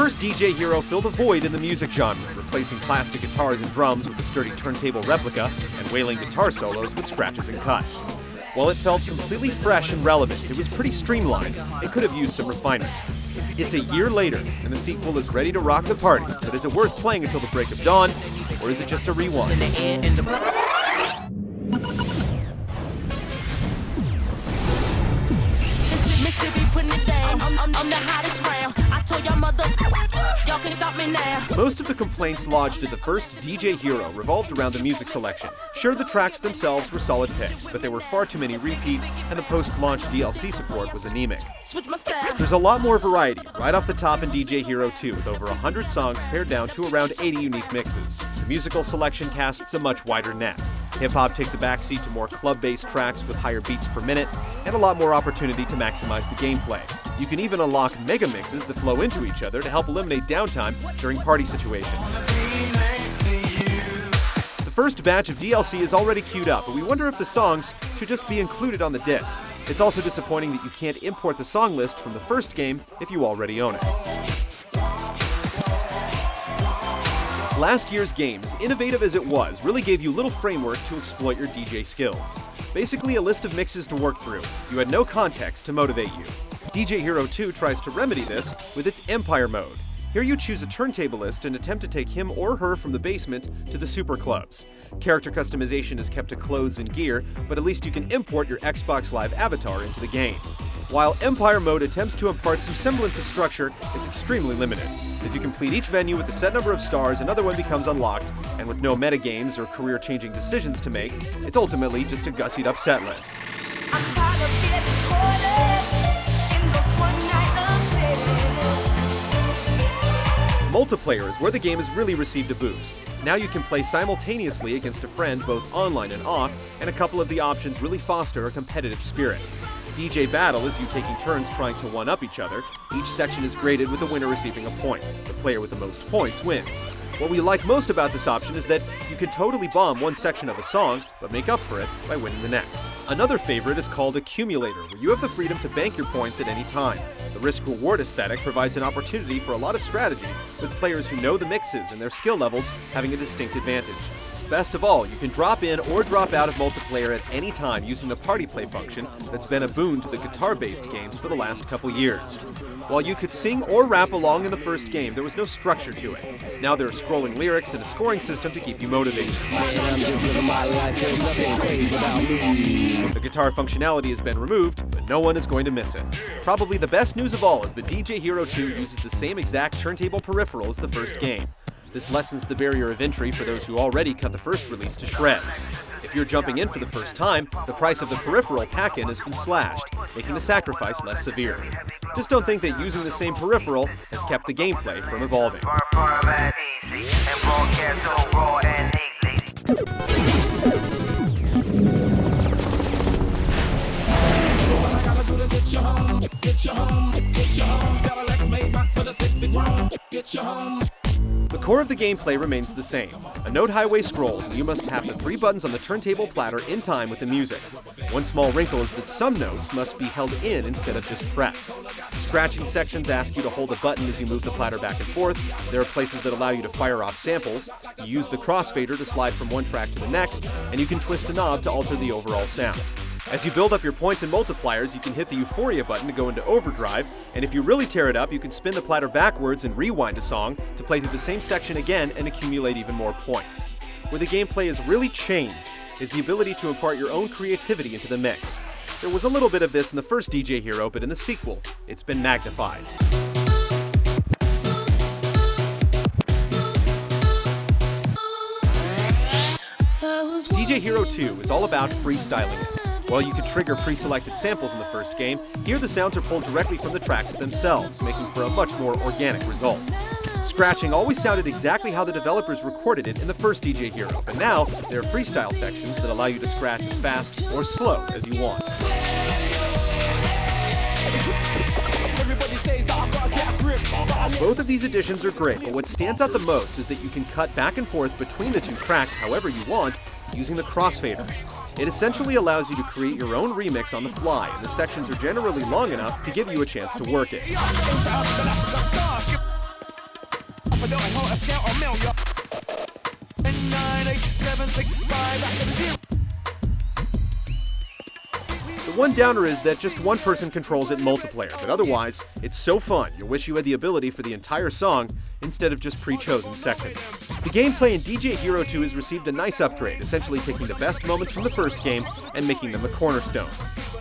first DJ Hero filled a void in the music genre, replacing plastic guitars and drums with a sturdy turntable replica and wailing guitar solos with scratches and cuts. While it felt completely fresh and relevant, it was pretty streamlined and could have used some refinement. It's a year later, and the sequel is ready to rock the party, but is it worth playing until the break of dawn, or is it just a rewind? Most of the complaints lodged at the first DJ Hero revolved around the music selection. Sure, the tracks themselves were solid picks, but there were far too many repeats, and the post-launch DLC support was anemic. There's a lot more variety, right off the top in DJ Hero 2, with over 100 songs pared down to around 80 unique mixes. The musical selection casts a much wider net. Hip-hop takes a backseat to more club-based tracks with higher beats per minute, and a lot more opportunity to maximize the gameplay. You can even unlock mega mixes that flow into each other to help eliminate downtime during party situations. The first batch of DLC is already queued up, but we wonder if the songs should just be included on the disc. It's also disappointing that you can't import the song list from the first game if you already own it. Last year's game, as innovative as it was, really gave you little framework to exploit your DJ skills. Basically a list of mixes to work through. You had no context to motivate you. DJ Hero 2 tries to remedy this with its Empire mode. Here you choose a turntablist and attempt to take him or her from the basement to the super clubs. Character customization is kept to clothes and gear, but at least you can import your Xbox Live avatar into the game. While Empire mode attempts to impart some semblance of structure, it's extremely limited. As you complete each venue with a set number of stars, another one becomes unlocked, and with no metagames or career-changing decisions to make, it's ultimately just a gussied up set list. Multiplayer is where the game has really received a boost. Now you can play simultaneously against a friend both online and off, and a couple of the options really foster a competitive spirit. DJ Battle is you taking turns trying to one-up each other. Each section is graded with the winner receiving a point. The player with the most points wins. What we like most about this option is that you can totally bomb one section of a song, but make up for it by winning the next. Another favorite is called Accumulator, where you have the freedom to bank your points at any time. The risk-reward aesthetic provides an opportunity for a lot of strategy, with players who know the mixes and their skill levels having a distinct advantage. Best of all, you can drop in or drop out of multiplayer at any time using the party play function that's been a boon to the guitar-based games for the last couple years. While you could sing or rap along in the first game, there was no structure to it. Now there are scrolling lyrics and a scoring system to keep you motivated. The guitar functionality has been removed, but no one is going to miss it. Probably the best news of all is that DJ Hero 2 uses the same exact turntable peripheral as the first game. This lessens the barrier of entry for those who already cut the first release to shreds. If you're jumping in for the first time, the price of the peripheral pack-in has been slashed, making the sacrifice less severe. Just don't think that using the same peripheral has kept the gameplay from evolving. The core of the gameplay remains the same. A note highway scrolls, and you must tap the 3 buttons on the turntable platter in time with the music. One small wrinkle is that some notes must be held in instead of just pressed. Scratching sections ask you to hold a button as you move the platter back and forth. There are places that allow you to fire off samples. You use the crossfader to slide from one track to the next, and you can twist a knob to alter the overall sound. As you build up your points and multipliers, you can hit the Euphoria button to go into overdrive, and if you really tear it up, you can spin the platter backwards and rewind a song to play through the same section again and accumulate even more points. Where the gameplay has really changed is the ability to impart your own creativity into the mix. There was a little bit of this in the first DJ Hero, but in the sequel, it's been magnified. DJ Hero 2 is all about freestyling it. While you could trigger pre-selected samples in the first game, here the sounds are pulled directly from the tracks themselves, making for a much more organic result. Scratching always sounded exactly how the developers recorded it in the first DJ Hero, but now there are freestyle sections that allow you to scratch as fast or slow as you want. Both of these additions are great, but what stands out the most is that you can cut back and forth between the two tracks however you want using the crossfader. It essentially allows you to create your own remix on the fly, and the sections are generally long enough to give you a chance to work it. The one downer is that just one person controls it multiplayer, but otherwise, it's so fun you'll wish you had the ability for the entire song instead of just pre-chosen sections. The gameplay in DJ Hero 2 has received a nice upgrade, essentially taking the best moments from the first game and making them the cornerstone.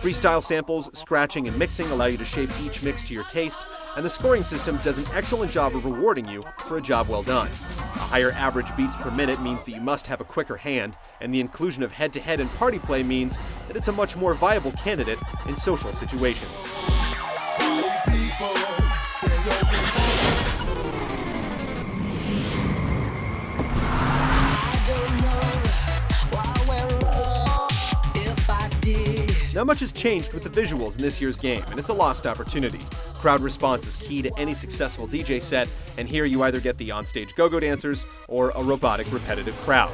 Freestyle samples, scratching, and mixing allow you to shape each mix to your taste, and the scoring system does an excellent job of rewarding you for a job well done. A higher average beats per minute means that you must have a quicker hand, and the inclusion of head-to-head and party play means that it's a much more viable candidate in social situations. Not much has changed with the visuals in this year's game, and it's a lost opportunity. Crowd response is key to any successful DJ set, and here you either get the onstage go-go dancers or a robotic, repetitive crowd.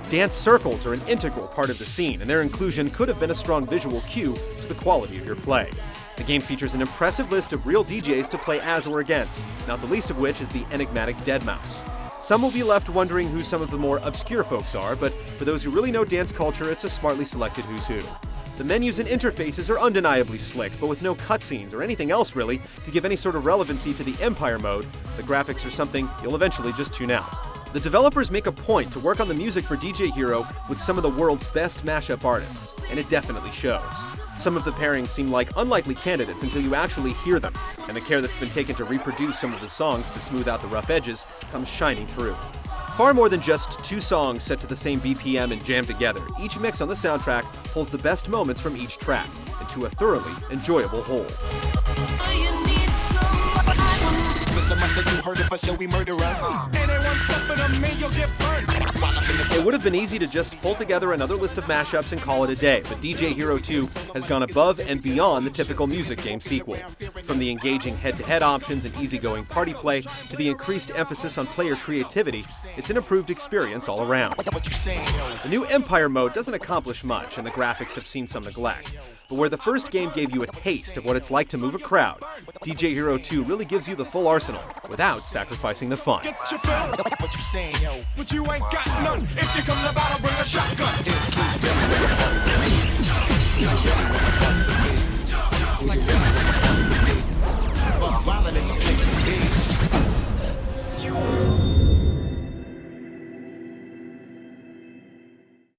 Dance circles are an integral part of the scene, and their inclusion could have been a strong visual cue to the quality of your play. The game features an impressive list of real DJs to play as or against, not the least of which is the enigmatic Deadmau5. Some will be left wondering who some of the more obscure folks are, but for those who really know dance culture, it's a smartly selected who's who. The menus and interfaces are undeniably slick, but with no cutscenes or anything else really to give any sort of relevancy to the Empire mode, the graphics are something you'll eventually just tune out. The developers make a point to work on the music for DJ Hero with some of the world's best mashup artists, and it definitely shows. Some of the pairings seem like unlikely candidates until you actually hear them, and the care that's been taken to reproduce some of the songs to smooth out the rough edges comes shining through. Far more than just two songs set to the same BPM and jammed together, each mix on the soundtrack pulls the best moments from each track into a thoroughly enjoyable whole. It would have been easy to just pull together another list of mashups and call it a day, but DJ Hero 2 has gone above and beyond the typical music game sequel. From the engaging head-to-head options and easygoing party play to the increased emphasis on player creativity, it's an improved experience all around. The new Empire mode doesn't accomplish much, and the graphics have seen some neglect. But where the first game gave you a taste of what it's like to move a crowd, DJ Hero 2 really gives you the full arsenal without sacrificing the fun. But you ain't got none. If you come to battle, bring a shotgun.